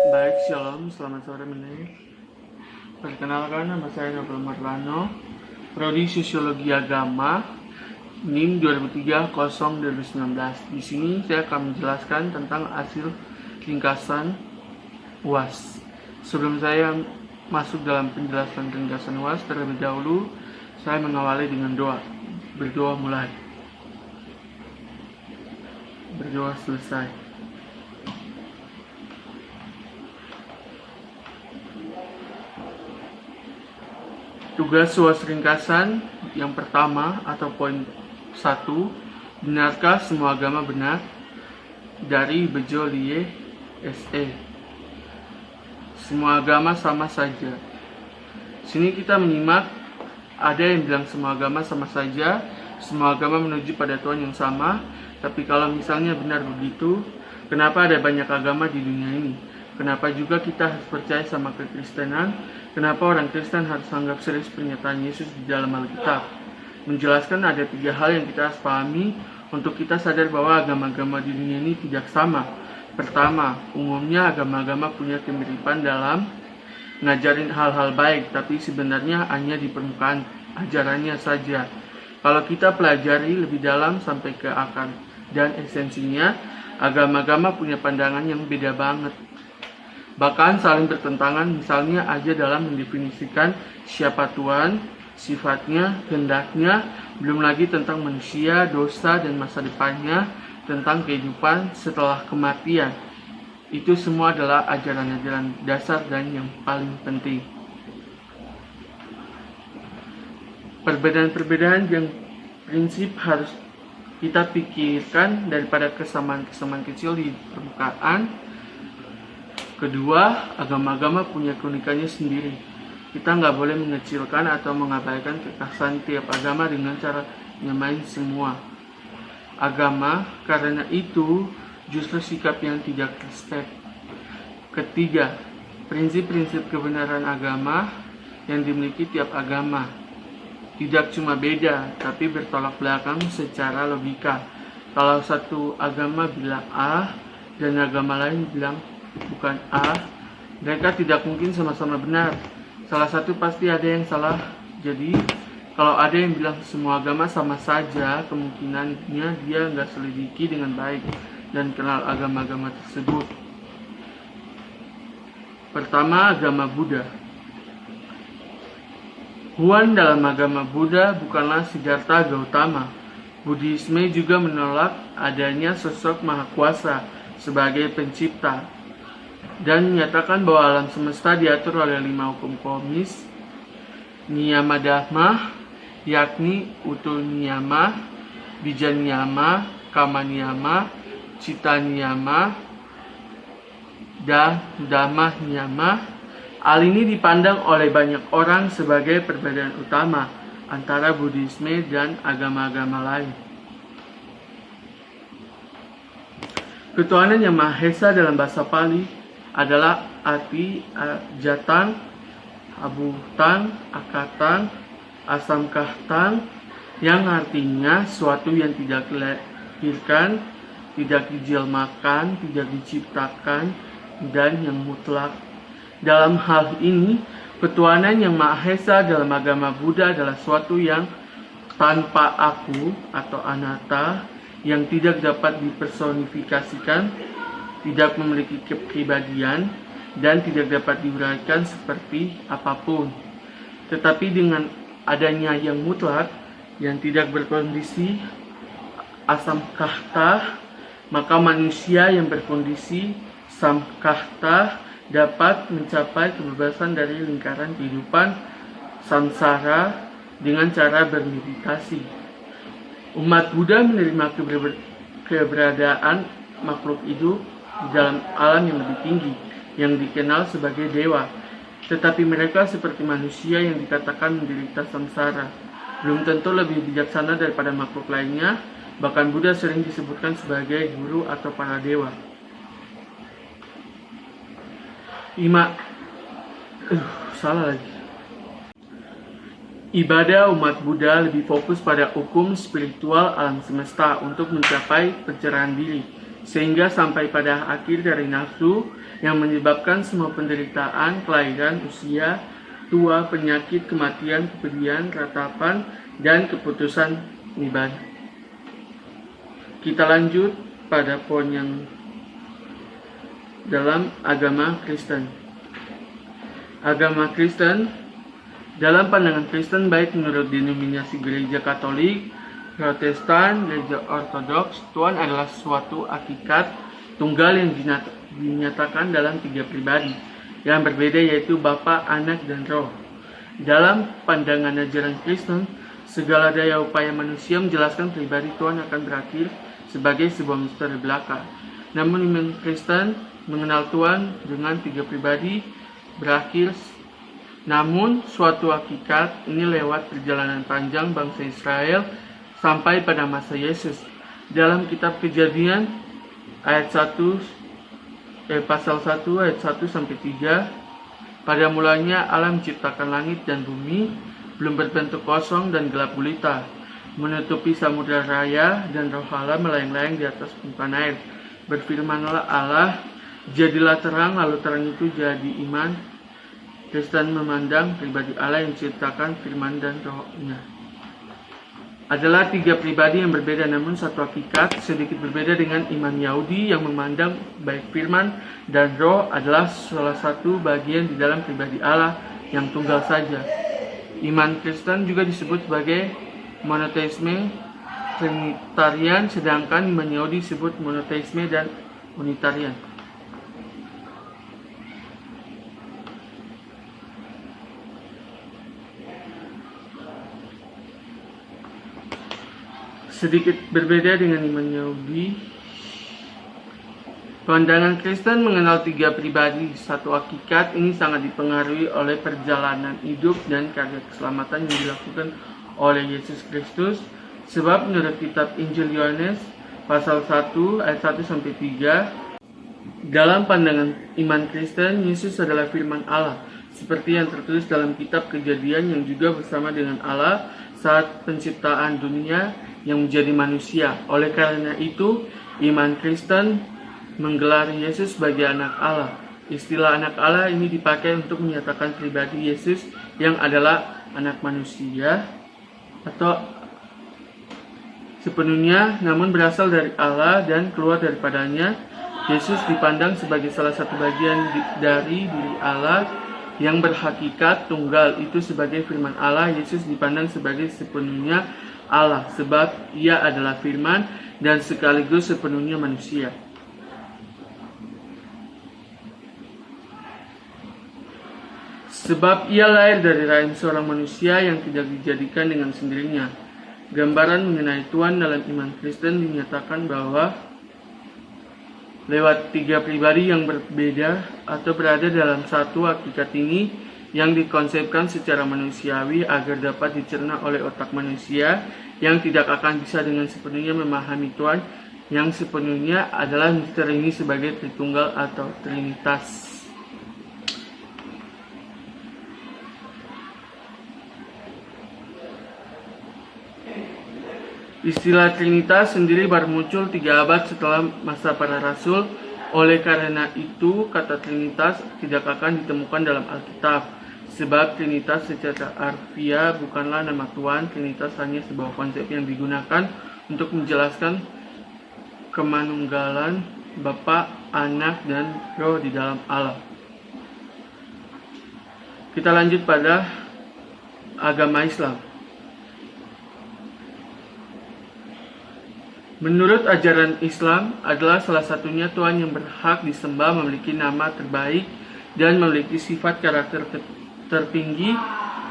Baik, shalom, selamat sore menit. Perkenalkan, nama saya Nobel Marlano, Prodi Sosiologi Agama, NIM 2003-0-2019. Di sini saya akan menjelaskan tentang hasil ringkasan UAS. Sebelum saya masuk dalam penjelasan ringkasan UAS, terlebih dahulu saya mengawali dengan doa. Berdoa mulai. Berdoa selesai. Tugas UAS ringkasan yang pertama atau poin 1, benarkah semua agama benar? Dari Bejo Lie SE. Semua agama sama saja. Sini kita menyimak, ada yang bilang semua agama sama saja, semua agama menuju pada Tuhan yang sama. Tapi kalau misalnya benar begitu, kenapa ada banyak agama di dunia ini? Kenapa juga kita harus percaya sama kekristenan? Kenapa orang Kristen harus anggap serius pernyataan Yesus di dalam Alkitab? Menjelaskan ada 3 hal yang kita harus pahami untuk kita sadar bahwa agama-agama di dunia ini tidak sama. Pertama, umumnya agama-agama punya kemiripan dalam ngajarin hal-hal baik, tapi sebenarnya hanya di permukaan ajarannya saja. Kalau kita pelajari lebih dalam sampai ke akar dan esensinya, agama-agama punya pandangan yang beda banget. Bahkan saling bertentangan, misalnya aja dalam mendefinisikan siapa Tuhan, sifatnya, kehendaknya, belum lagi tentang manusia, dosa, dan masa depannya, tentang kehidupan setelah kematian. Itu semua adalah ajaran-ajaran dasar dan yang paling penting. Perbedaan-perbedaan yang prinsip harus kita pikirkan daripada kesamaan-kesamaan kecil di permukaan. Kedua, agama-agama punya keunikannya sendiri. Kita nggak boleh mengecilkan atau mengabaikan kekhasan tiap agama dengan cara nyamain semua agama, karena itu justru sikap yang tidak respect. Ketiga, prinsip-prinsip kebenaran agama yang dimiliki tiap agama tidak cuma beda, tapi bertolak belakang secara logika. Kalau satu agama bilang A dan agama lain bilang bukan A, mereka tidak mungkin sama-sama benar. Salah satu pasti ada yang salah. Jadi kalau ada yang bilang semua agama sama saja, kemungkinannya dia nggak selidiki dengan baik dan kenal agama-agama tersebut. Pertama, agama Buddha. Huan dalam agama Buddha bukanlah Siddhartha Gautama. Buddhisme juga menolak adanya sosok Maha Kuasa sebagai pencipta dan menyatakan bahwa alam semesta diatur oleh 5 hukum komis, niyama dhamma, yakni utul niyama, bija niyama, kama niyama, cita niyama, dan dhamma niyama. Hal ini dipandang oleh banyak orang sebagai perbedaan utama antara Buddhisme dan agama-agama lain. Ketuhanan yang Maha Esa dalam bahasa Pali adalah Ati, Jatang, Abutang, Akatang, Asamkahtang, yang artinya suatu yang tidak dilahirkan, tidak dijelmakan, tidak diciptakan, dan yang mutlak. Dalam hal ini, ketuhanan yang Maha Esa dalam agama Buddha adalah suatu yang tanpa aku atau anatta, yang tidak dapat dipersonifikasikan, tidak memiliki kepribadian, dan tidak dapat diuraikan seperti apapun. Tetapi dengan adanya yang mutlak, yang tidak berkondisi asamkahta, maka manusia yang berkondisi samkahta dapat mencapai kebebasan dari lingkaran kehidupan samsara dengan cara bermeditasi. Umat Buddha menerima keberadaan makhluk hidup di dalam alam yang lebih tinggi, yang dikenal sebagai dewa. Tetapi mereka seperti manusia yang dikatakan menderita samsara. Belum tentu lebih bijaksana daripada makhluk lainnya. Bahkan Buddha sering disebutkan sebagai guru atau para dewa. Ibadah umat Buddha lebih fokus pada hukum spiritual alam semesta untuk mencapai pencerahan diri. sehingga sampai pada akhir dari nafsu yang menyebabkan semua penderitaan, kelahiran, usia, tua, penyakit, kematian, kepedihan, ratapan, dan keputusan ibadah. Kita lanjut pada poin yang dalam agama Kristen. Agama Kristen, dalam pandangan Kristen baik menurut denominasi gereja Katolik, Protestan, gereja Ortodoks, Tuhan adalah suatu hakikat tunggal yang dinyatakan dalam 3 pribadi yang berbeda, yaitu Bapa, Anak, dan Roh. Dalam pandangan ajaran Kristen, segala daya upaya manusia menjelaskan pribadi Tuhan akan berakhir sebagai sebuah misteri belaka. Namun iman Kristen mengenal Tuhan dengan 3 pribadi berakhir. Namun suatu hakikat ini lewat perjalanan panjang bangsa Israel sampai pada masa Yesus. Dalam kitab Kejadian ayat 1 pasal 1 ayat 1 sampai 3, pada mulanya Allah menciptakan langit dan bumi, belum berbentuk kosong dan gelap gulita, menutupi samudera raya, dan roh Allah melayang-layang di atas permukaan air. Berfirmanlah Allah, jadilah terang, lalu terang itu jadi. Iman Kristen memandang pribadi Allah yang menciptakan firman dan rohnya adalah 3 pribadi yang berbeda namun satu hakikat, sedikit berbeda dengan iman Yahudi yang memandang baik firman dan roh adalah salah satu bagian di dalam pribadi Allah yang tunggal saja. Iman Kristen juga disebut sebagai monoteisme trinitarian, sedangkan iman Yahudi disebut monoteisme dan unitarian. Sedikit berbeda dengan iman Yahudi, pandangan Kristen mengenal 3 pribadi, satu hakikat. Ini sangat dipengaruhi oleh perjalanan hidup dan karya keselamatan yang dilakukan oleh Yesus Kristus. Sebab menurut kitab Injil Yohanes pasal 1 ayat 1 sampai 3, dalam pandangan iman Kristen, Yesus adalah firman Allah, seperti yang tertulis dalam kitab Kejadian, yang juga bersama dengan Allah saat penciptaan dunia yang menjadi manusia. Oleh karena itu, iman Kristen menggelar Yesus sebagai anak Allah. Istilah anak Allah ini dipakai untuk menyatakan pribadi Yesus yang adalah anak manusia atau sepenuhnya namun berasal dari Allah dan keluar daripadanya. Yesus dipandang sebagai salah satu bagian dari diri Allah yang berhakikat tunggal, itu sebagai firman Allah. Yesus dipandang sebagai sepenuhnya Allah sebab ia adalah firman dan sekaligus sepenuhnya manusia. Sebab ia lahir dari rahim seorang manusia yang tidak dijadikan dengan sendirinya. Gambaran mengenai Tuhan dalam iman Kristen dinyatakan bahwa lewat 3 pribadi yang berbeda atau berada dalam satu hakikat ini yang dikonsepkan secara manusiawi agar dapat dicerna oleh otak manusia yang tidak akan bisa dengan sepenuhnya memahami Tuhan yang sepenuhnya adalah misteri ini sebagai Tritunggal atau Trinitas. Istilah Trinitas sendiri baru muncul 3 abad setelah masa para rasul. Oleh karena itu, kata Trinitas tidak akan ditemukan dalam Alkitab. Sebab Trinitas secara harfiah bukanlah nama Tuhan. Trinitas hanya sebuah konsep yang digunakan untuk menjelaskan kemanunggalan Bapa, Anak, dan Roh di dalam Allah. Kita lanjut pada agama Islam. Menurut ajaran Islam adalah salah satunya Tuhan yang berhak disembah, memiliki nama terbaik, dan memiliki sifat karakter tertinggi.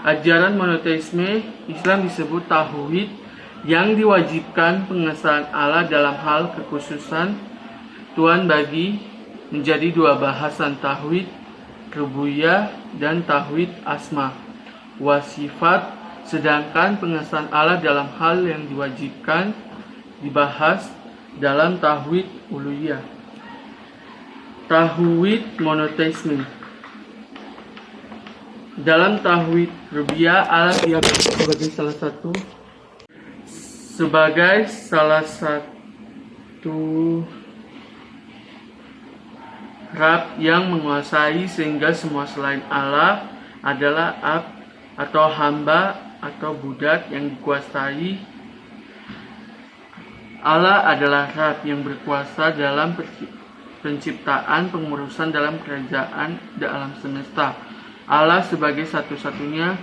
Ajaran monoteisme Islam disebut tauhid, yang diwajibkan pengesahan Allah dalam hal kekhususan Tuhan bagi menjadi 2 bahasan, tauhid rububiyah dan tauhid asma wa sifat. Sedangkan pengesahan Allah dalam hal yang diwajibkan dibahas dalam tauhid uluhiyah. Tauhid monoteisme. Dalam tauhid rububiyah, Allah dianggap sebagai salah satu Rab yang menguasai sehingga semua selain Allah adalah atau hamba atau budak yang dikuasai. Allah adalah Rab yang berkuasa dalam penciptaan, pengurusan dalam kerajaan dalam semesta. Allah sebagai satu-satunya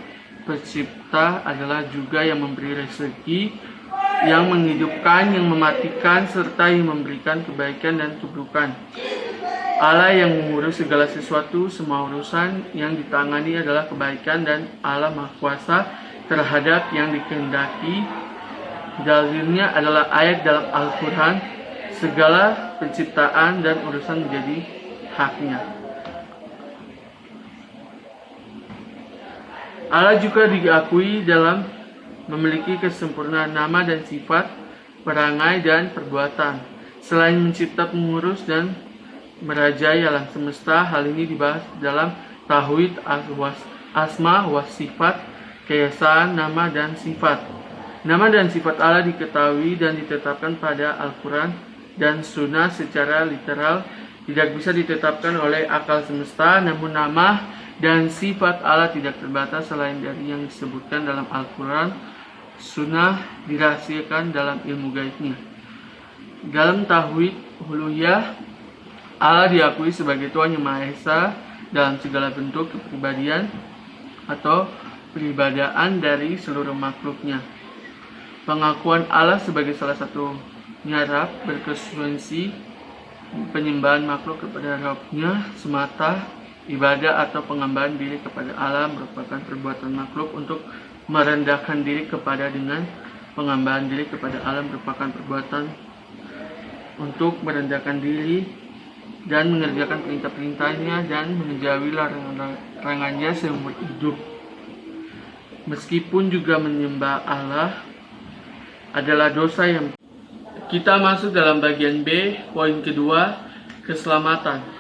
pencipta adalah juga yang memberi rezeki, yang menghidupkan, yang mematikan, serta yang memberikan kebaikan dan keburukan. Allah yang mengurus segala sesuatu, semua urusan yang ditangani adalah kebaikan, dan Allah Maha Kuasa terhadap yang dikehendaki. Dalilnya adalah ayat dalam Al-Quran, segala penciptaan dan urusan menjadi haknya. Allah juga diakui dalam memiliki kesempurnaan nama dan sifat, perangai dan perbuatan. Selain mencipta, mengurus, dan merajai alam semesta, hal ini dibahas dalam Tauhid Asma wa Sifat, keesaan nama dan sifat. Nama dan sifat Allah diketahui dan ditetapkan pada Al-Quran dan Sunnah secara literal, tidak bisa ditetapkan oleh akal semesta, namun nama dan sifat Allah tidak terbatas selain dari yang disebutkan dalam Al-Quran. Sunnah dirahasiakan dalam ilmu gaibnya. Dalam Tauhid Uluhiyah, Allah diakui sebagai Tuhan yang Maha Esa dalam segala bentuk kepribadian atau peribadaan dari seluruh makhluknya. Pengakuan Allah sebagai salah satunya Rab berkonsekuensi penyembahan makhluk kepada Rabb-nya semata. Ibadah atau pengambahan diri kepada Allah merupakan perbuatan makhluk untuk merendahkan diri kepada, dengan pengambahan diri kepada Allah merupakan perbuatan untuk merendahkan diri dan mengerjakan perintah-perintahnya dan menjauhi larangannya seumur hidup. Meskipun juga menyembah Allah adalah dosa yang. Kita masuk dalam bagian B, poin kedua, keselamatan.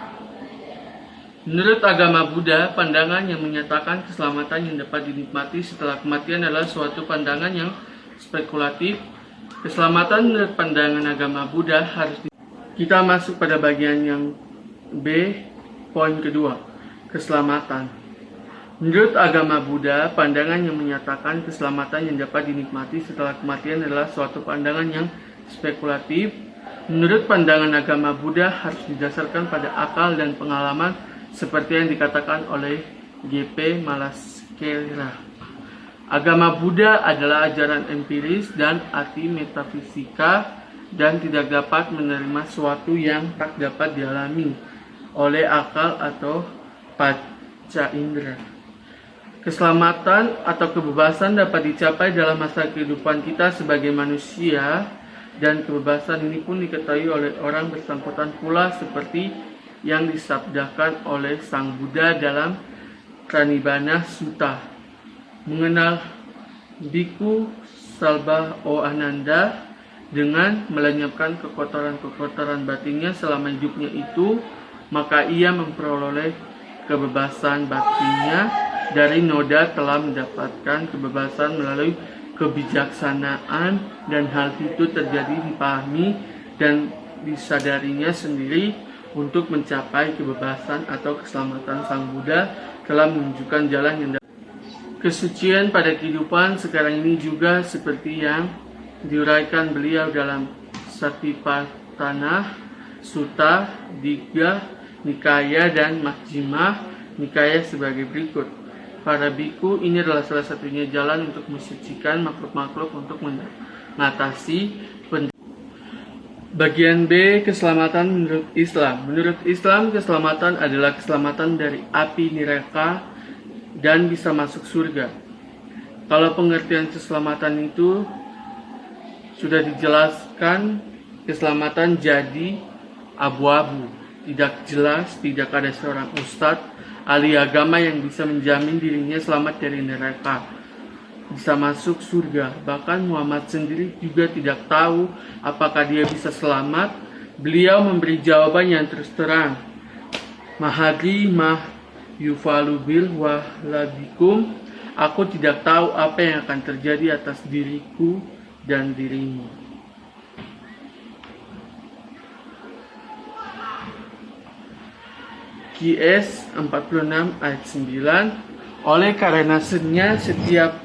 Menurut agama Buddha, pandangan yang menyatakan keselamatan yang dapat dinikmati setelah kematian adalah suatu pandangan yang spekulatif. Keselamatan menurut pandangan agama Buddha harus Kita masuk pada bagian yang B, poin kedua, keselamatan. Menurut agama Buddha, pandangan yang menyatakan keselamatan yang dapat dinikmati setelah kematian adalah suatu pandangan yang spekulatif. Menurut pandangan agama Buddha harus didasarkan pada akal dan pengalaman seperti yang dikatakan oleh G.P. Malaskera. Agama Buddha adalah ajaran empiris dan arti metafisika dan tidak dapat menerima sesuatu yang tak dapat dialami oleh akal atau panca indera. Keselamatan atau kebebasan dapat dicapai dalam masa kehidupan kita sebagai manusia, dan kebebasan ini pun diketahui oleh orang bersangkutan pula seperti yang disabdakan oleh Sang Buddha dalam Pranibana Sutta. Mengenal Biku Salba O Ananda dengan melenyapkan kekotoran-kekotoran batinnya selama hidupnya itu, maka ia memperoleh kebebasan batinnya. Dari noda telah mendapatkan kebebasan melalui kebijaksanaan, dan hal itu terjadi dipahami dan disadarinya sendiri. Untuk mencapai kebebasan atau keselamatan, Sang Buddha telah menunjukkan jalan yang kesucian pada kehidupan sekarang ini, juga seperti yang diuraikan beliau dalam Satipatthana Sutta, Digha Nikaya dan Majjhima Nikaya sebagai berikut. Para biku, ini adalah salah satunya jalan untuk mensucikan makhluk-makhluk untuk mengatasi Bagian B, keselamatan menurut Islam. Menurut Islam, keselamatan adalah keselamatan dari api neraka dan bisa masuk surga. Kalau pengertian keselamatan itu sudah dijelaskan, keselamatan jadi abu-abu, tidak jelas, tidak ada seorang ustadz ahli agama yang bisa menjamin dirinya selamat dari neraka, bisa masuk surga. Bahkan Muhammad sendiri juga tidak tahu apakah dia bisa selamat. Beliau memberi jawaban yang terus terang, Mahadri mah yufalu bil wahlabikum, aku tidak tahu apa yang akan terjadi atas diriku dan dirimu. QS 46 ayat 9. Oleh karenanya setiap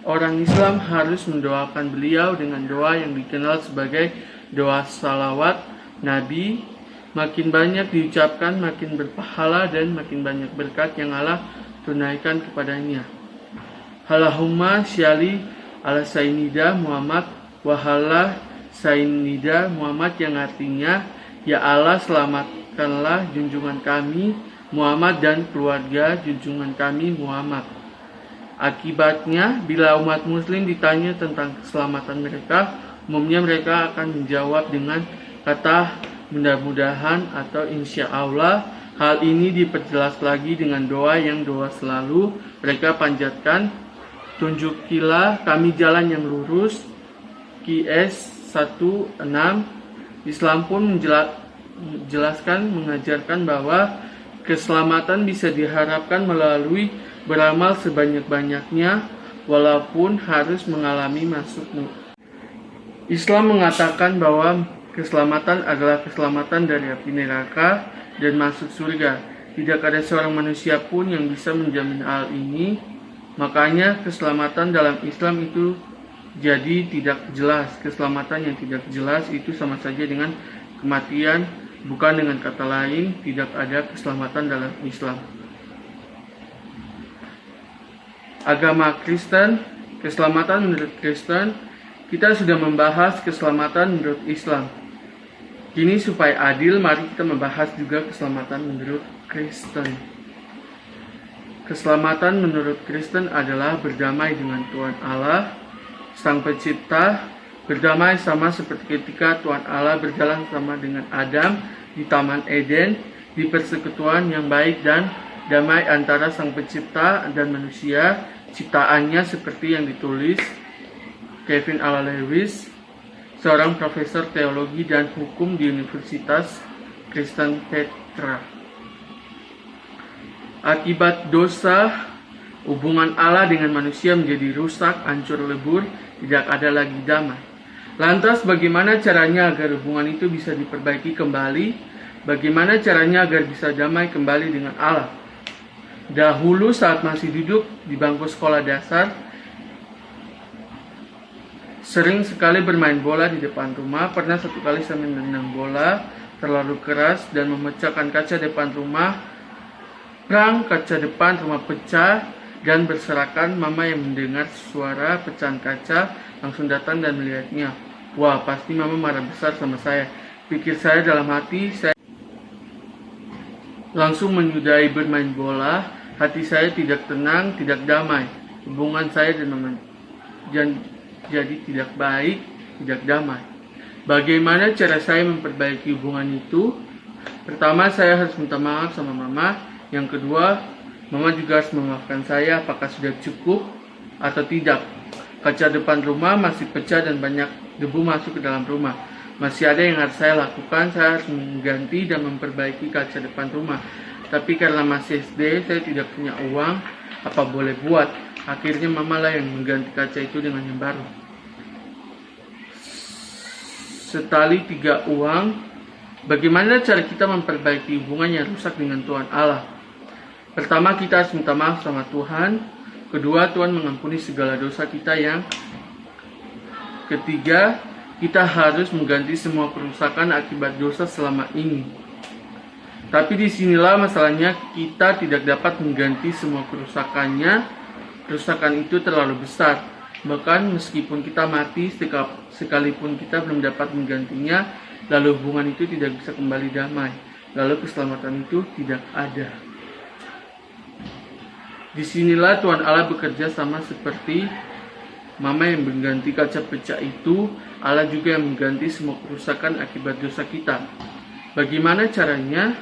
orang Islam harus mendoakan beliau dengan doa yang dikenal sebagai doa salawat Nabi. Makin banyak diucapkan, makin berpahala dan makin banyak berkat yang Allah tunaikan kepadanya. Allahumma sholli ala sayyidina Muhammad wahala sayyidina Muhammad, yang artinya, ya Allah selamatkanlah junjungan kami Muhammad dan keluarga junjungan kami Muhammad. Akibatnya, bila umat muslim ditanya tentang keselamatan mereka, umumnya mereka akan menjawab dengan kata mudah-mudahan atau insya Allah. Hal ini diperjelas lagi dengan doa yang selalu mereka panjatkan. Tunjukilah kami jalan yang lurus. QS 16. Islam pun menjelaskan, mengajarkan bahwa keselamatan bisa diharapkan melalui beramal sebanyak-banyaknya, walaupun harus mengalami masuk. Islam mengatakan bahwa keselamatan adalah keselamatan dari api neraka dan masuk surga. Tidak ada seorang manusia pun yang bisa menjamin hal ini. Makanya keselamatan dalam Islam itu jadi tidak jelas. Keselamatan yang tidak jelas itu sama saja dengan kematian. Bukan dengan kata lain, tidak ada keselamatan dalam Islam. Agama Kristen, keselamatan menurut Kristen. Kita sudah membahas keselamatan menurut Islam. Kini supaya adil, mari kita membahas juga keselamatan menurut Kristen. Keselamatan menurut Kristen adalah berdamai dengan Tuhan Allah, Sang Pencipta, berdamai sama seperti ketika Tuhan Allah berjalan sama dengan Adam di Taman Eden, di persekutuan yang baik dan damai antara Sang Pencipta dan manusia, ciptaannya seperti yang ditulis Kevin Ala Lewis, seorang profesor teologi dan hukum di Universitas Kristen Petra. Akibat dosa, hubungan Allah dengan manusia menjadi rusak, hancur lebur, tidak ada lagi damai. Lantas bagaimana caranya agar hubungan itu bisa diperbaiki kembali? Bagaimana caranya agar bisa damai kembali dengan Allah? Dahulu saat masih duduk di bangku sekolah dasar, sering sekali bermain bola di depan rumah. Pernah satu kali saya menendang bola terlalu keras dan memecahkan kaca depan rumah. Prang, kaca depan rumah pecah dan berserakan. Mama yang mendengar suara pecahan kaca langsung datang dan melihatnya. Wah, pasti mama marah besar sama saya, pikir saya dalam hati. Saya langsung menyudahi bermain bola. Hati saya tidak tenang, tidak damai. Hubungan saya dan mama jadi tidak baik, tidak damai. Bagaimana cara saya memperbaiki hubungan itu? Pertama, saya harus minta maaf sama mama. Yang kedua, mama juga harus memaafkan saya. Apakah sudah cukup atau tidak? Kaca depan rumah masih pecah dan banyak debu masuk ke dalam rumah. Masih ada yang harus saya lakukan. Saya harus mengganti dan memperbaiki kaca depan rumah. Tapi karena masih SD, saya tidak punya uang. Apa boleh buat? Akhirnya mama lah yang mengganti kaca itu dengan yang baru. Setali 3 uang. Bagaimana cara kita memperbaiki hubungan yang rusak dengan Tuhan Allah? Pertama, kita harus minta maaf sama Tuhan. Kedua, Tuhan mengampuni segala dosa kita. Yang ketiga, kita harus mengganti semua kerusakan akibat dosa selama ini. Tapi disinilah masalahnya, kita tidak dapat mengganti semua kerusakannya. Kerusakan itu terlalu besar. Bahkan meskipun kita mati, sekalipun kita belum dapat menggantinya, lalu hubungan itu tidak bisa kembali damai. Lalu keselamatan itu tidak ada. Disinilah Tuhan Allah bekerja sama seperti mama yang mengganti kaca pecah itu. Allah juga yang mengganti semua kerusakan akibat dosa kita. Bagaimana caranya?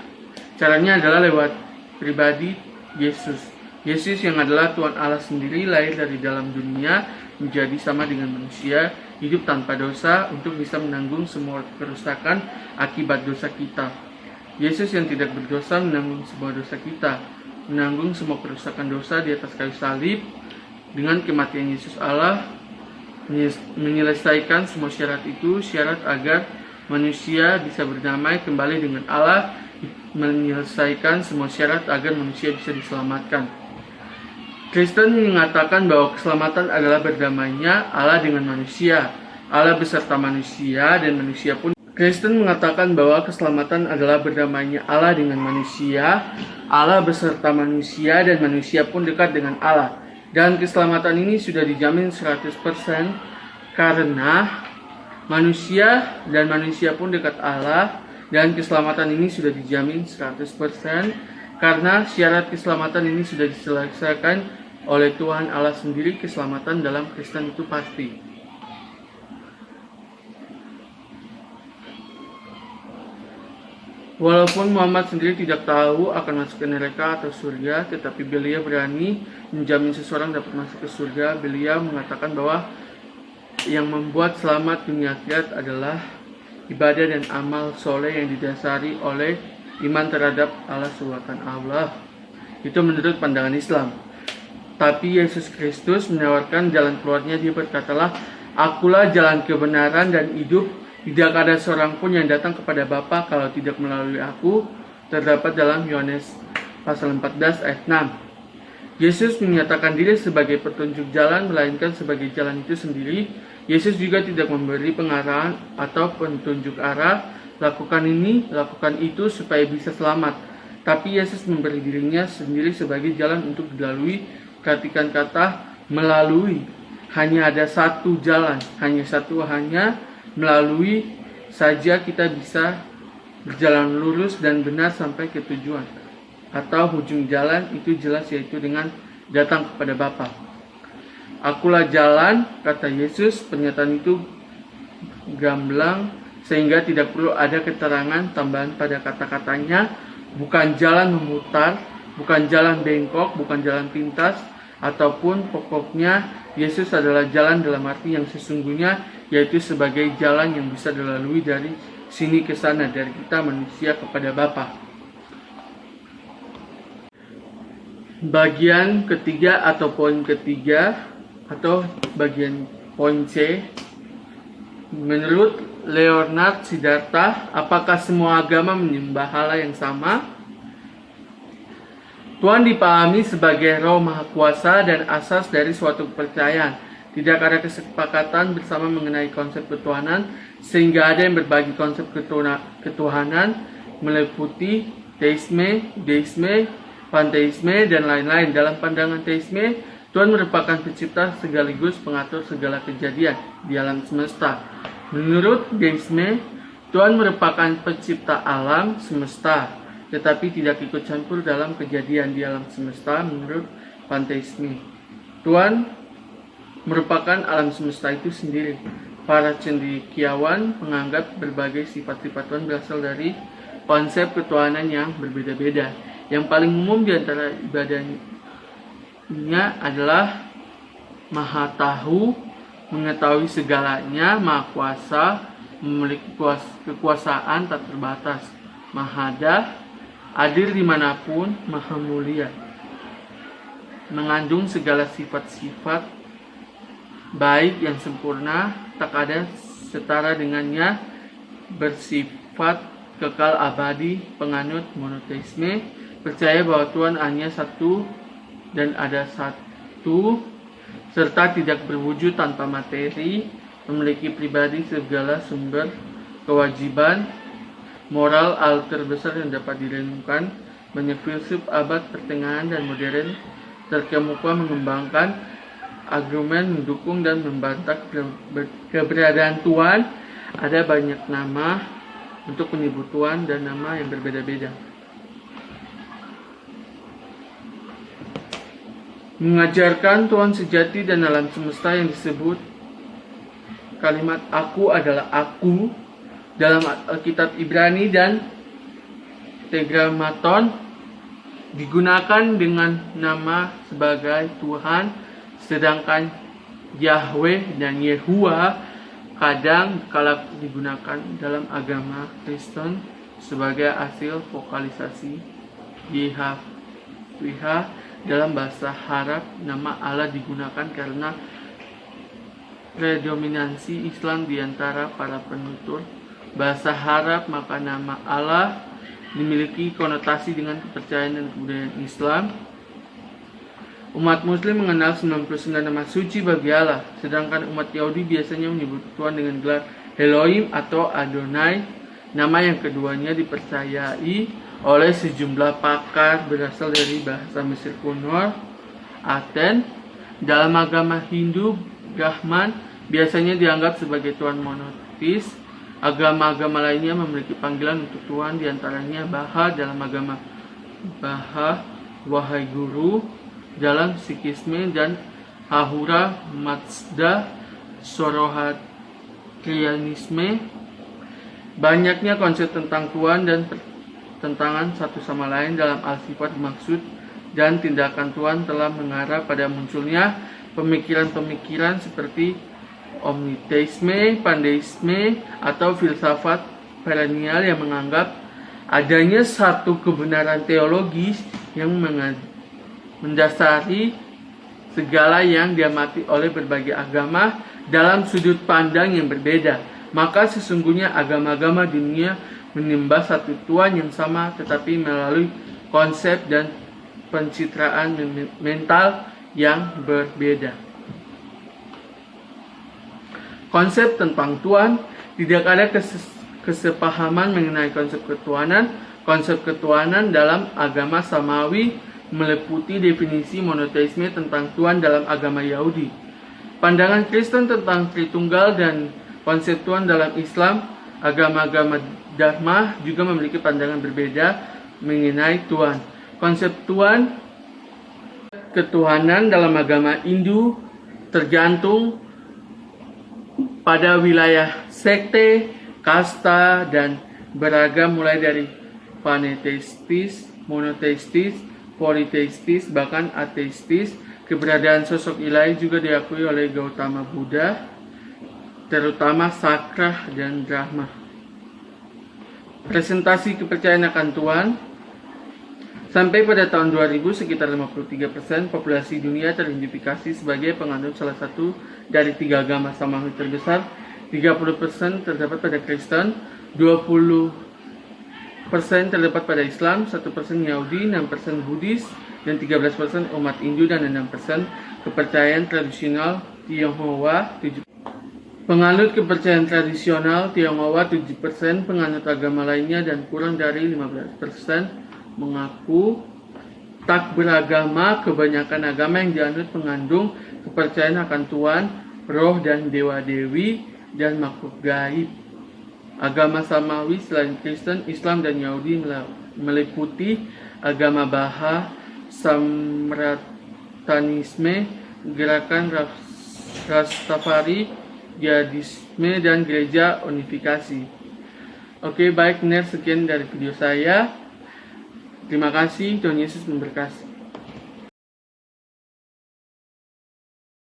Caranya adalah lewat pribadi Yesus. Yesus yang adalah Tuhan Allah sendiri lahir dari dalam dunia, menjadi sama dengan manusia, hidup tanpa dosa untuk bisa menanggung semua kerusakan akibat dosa kita. Yesus yang tidak berdosa menanggung semua dosa kita, menanggung semua kerusakan dosa di atas kayu salib. Dengan kematian Yesus, Allah menyelesaikan semua syarat itu, syarat agar manusia bisa berdamai kembali dengan Allah menyelesaikan semua syarat agar manusia bisa diselamatkan. Kristen mengatakan bahwa keselamatan adalah berdamainya Allah dengan manusia, Allah beserta manusia, dan manusia pun. Kristen mengatakan bahwa keselamatan adalah berdamainya Allah dengan manusia, Allah beserta manusia, dan manusia pun dekat dengan Allah. Dan keselamatan ini sudah dijamin 100% karena manusia dan manusia pun dekat Allah. Dan keselamatan ini sudah dijamin 100% karena syarat keselamatan ini sudah diselesaikan oleh Tuhan Allah sendiri. Keselamatan dalam Kristen itu pasti. Walaupun Muhammad sendiri tidak tahu akan masuk ke neraka atau surga, tetapi beliau berani menjamin seseorang dapat masuk ke surga. Beliau mengatakan bahwa yang membuat selamat dunia akhirat adalah ibadah dan amal soleh yang didasari oleh iman terhadap Allah Subhanahu Allah. Itu menurut pandangan Islam. Tapi Yesus Kristus menawarkan jalan keluarnya. Dia berkatalah, "Akulah jalan kebenaran dan hidup. Tidak ada seorang pun yang datang kepada Bapa kalau tidak melalui aku." Terdapat dalam Yohanes pasal 14 ayat 6. Yesus menyatakan diri sebagai petunjuk jalan, melainkan sebagai jalan itu sendiri. Yesus juga tidak memberi pengarahan atau petunjuk arah, lakukan ini, lakukan itu supaya bisa selamat. Tapi Yesus memberi dirinya sendiri sebagai jalan untuk dilalui. Perhatikan kata melalui. Hanya ada satu jalan, hanya melalui saja kita bisa berjalan lurus dan benar sampai ke tujuan. Atau ujung jalan itu jelas, yaitu dengan datang kepada Bapa. Akulah jalan, kata Yesus. Pernyataan itu gamblang sehingga tidak perlu ada keterangan tambahan pada kata-katanya. Bukan jalan memutar, bukan jalan bengkok, bukan jalan pintas, ataupun pokoknya Yesus adalah jalan dalam arti yang sesungguhnya, yaitu sebagai jalan yang bisa dilalui dari sini ke sana, dari kita manusia kepada Bapa. Bagian ketiga atau poin ketiga atau bagian poin C, menurut Leonard Siddhartha, apakah semua agama menyembah Allah yang sama? Tuhan dipahami sebagai Roh Maha Kuasa dan asas dari suatu kepercayaan. Tidak ada kesepakatan bersama mengenai konsep ketuhanan, sehingga ada yang berbagi konsep ketuhanan meliputi teisme, deisme, panteisme, dan lain-lain. Dalam pandangan teisme, Tuhan merupakan pencipta sekaligus pengatur segala kejadian di alam semesta. Menurut deisme, Tuhan merupakan pencipta alam semesta, tetapi tidak ikut campur dalam kejadian di alam semesta. Menurut panteisme, Tuhan merupakan alam semesta itu sendiri. Para cendekiawan menganggap berbagai sifat-sifat Tuhan berasal dari konsep ketuhanan yang berbeda-beda. Yang paling umum di antara ibadahnya adalah Maha Tahu, mengetahui segalanya, Maha Kuasa, memiliki kekuasaan tak terbatas, Mahadah, hadir dimanapun, Maha Mulia, mengandung segala sifat-sifat baik yang sempurna, tak ada setara dengannya, bersifat kekal abadi. Penganut monoteisme percaya bahwa Tuhan hanya satu dan ada satu, serta tidak berwujud tanpa materi, memiliki pribadi segala sumber kewajiban moral terbesar yang dapat direnungkan. Banyak filsuf abad pertengahan dan modern terkemuka mengembangkan argumen mendukung dan membantah keberadaan Tuhan. Ada banyak nama untuk menyebut Tuhan dan nama yang berbeda-beda. Mengajarkan Tuhan sejati dan alam semesta yang disebut kalimat aku adalah aku dalam Alkitab Ibrani dan Tetragrammaton digunakan dengan nama sebagai Tuhan, sedangkan Yahweh dan Yehuwa kadang kala digunakan dalam agama Kristen sebagai hasil vokalisasi YHWH. Dalam bahasa Arab, nama Allah digunakan karena predominansi Islam di antara para penutur bahasa Arab, maka nama Allah dimiliki konotasi dengan kepercayaan dan kebudayaan Islam. Umat Muslim mengenal 99 nama suci bagi Allah, sedangkan umat Yahudi biasanya menyebut Tuhan dengan gelar Elohim atau Adonai. Nama yang keduanya dipercayai oleh sejumlah pakar berasal dari bahasa Mesir kuno, Aten. Dalam agama Hindu, Brahman biasanya dianggap sebagai Tuhan monoteis. Agama-agama lainnya memiliki panggilan untuk Tuhan, diantaranya Baha dalam agama Baha, Wahai Guru dalam Sikhisme, dan Ahura Mazda Zoroastrianisme. Banyaknya konsep tentang Tuhan dan pertentangan satu sama lain dalam al-sifat, maksud, dan tindakan Tuhan telah mengarah pada munculnya pemikiran-pemikiran seperti omniteisme, pandeisme, atau filsafat perennial yang menganggap adanya satu kebenaran teologis yang mendasari segala yang diamati oleh berbagai agama dalam sudut pandang yang berbeda. Maka sesungguhnya agama-agama dunia menyembah satu Tuhan yang sama, tetapi melalui konsep dan pencitraan mental yang berbeda. Konsep tentang Tuhan, tidak ada kesepahaman mengenai konsep ketuhanan. Konsep ketuhanan dalam agama Samawi meliputi definisi monoteisme tentang Tuhan dalam agama Yahudi. Pandangan Kristen tentang Tritunggal dan konsep Tuhan dalam Islam, agama-agama Dharma juga memiliki pandangan berbeda mengenai Tuhan. Konsep Tuhan, ketuhanan dalam agama Hindu tergantung pada wilayah sekte, kasta, dan beragam mulai dari paneteistis, monoteistis, politeistis, bahkan ateistis. Keberadaan sosok ilahi juga diakui oleh Gautama Buddha, terutama Sakra dan Brahma. Presentasi kepercayaan akan Tuhan. Sampai pada tahun 2000, sekitar 53% populasi dunia teridentifikasi sebagai penganut salah satu dari 3 agama Samawi terbesar. 30% terdapat pada Kristen, 20% terdapat pada Islam, 1% Yahudi, 6% Buddhis, dan 13% umat Hindu, dan 6% kepercayaan tradisional Tionghoa. Penganut kepercayaan tradisional Tionghoa 7%, penganut agama lainnya, dan kurang dari 15% mengaku tak beragama. Kebanyakan agama yang dianut mengandung kepercayaan akan Tuhan, roh, dan dewa-dewi, dan makhluk gaib. Agama Samawi selain Kristen, Islam, dan Yahudi meliputi agama Baha, Samratanisme, gerakan Rastafari, Jihadisme, dan gereja unifikasi. Oke, baik, sekian dari video saya. Terima kasih, Tuhan Yesus memberkati.